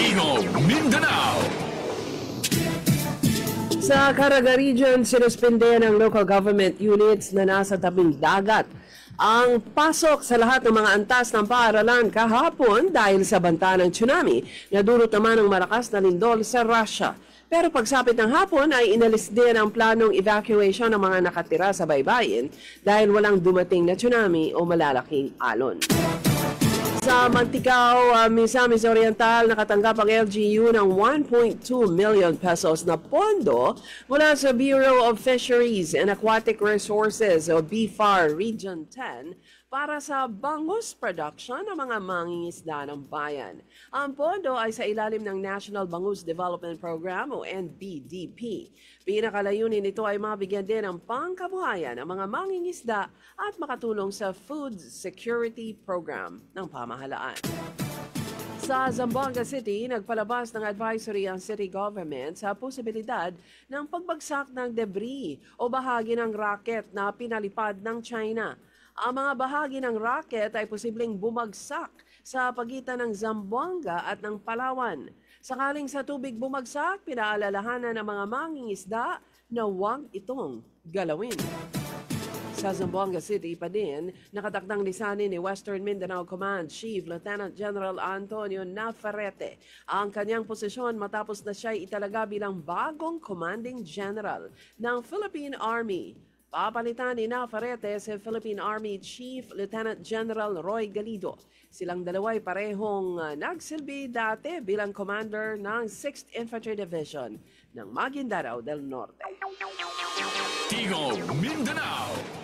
Tigong Mindanao. Sa Caraga Region, sinuspende ng local government units na nasa tabing dagat ang pasok sa lahat ng mga antas ng paaralan kahapon dahil sa banta ng tsunami na dulot naman ng malakas na lindol sa Russia. Pero pagsapit ng hapon ay inalis din ang planong evacuation ng mga nakatira sa baybayin dahil walang dumating na tsunami o malalaking alon. Sa Mantikao, Misamis Oriental, nakatanggap ang LGU ng 1.2 million pesos na pondo mula sa Bureau of Fisheries and Aquatic Resources o BFAR Region 10 para sa bangus production ng mga mangingisda ng bayan. Ang pondo ay sa ilalim ng National Bangus Development Program o NBDP. Pinakalayunin nito ay mabigyan din ng pangkabuhayan ng mga mangingisda at makatulong sa Food Security Program ng pamahalaan. Sa Zamboanga City, nagpalabas ng advisory ang city government sa posibilidad ng pagbagsak ng debris o bahagi ng rocket na pinalipad ng China. Ang mga bahagi ng rocket ay posibleng bumagsak sa pagitan ng Zamboanga at ng Palawan. Sakaling sa tubig bumagsak, pinaalalahanan ng mga mangingisda na huwag itong galawin. Sa Zamboanga City pa din, nakatakdang lisanin ni Western Mindanao Command Chief Lieutenant General Antonio Navarrete ang kanyang posisyon matapos na siya'y italaga bilang bagong Commanding General ng Philippine Army. Papalitan ni Navarrete si Philippine Army Chief Lieutenant General Roy Galido. Silang dalawa'y parehong nagsilbi dati bilang commander ng 6th Infantry Division ng Maguindanao del Norte. Tigong Mindanao.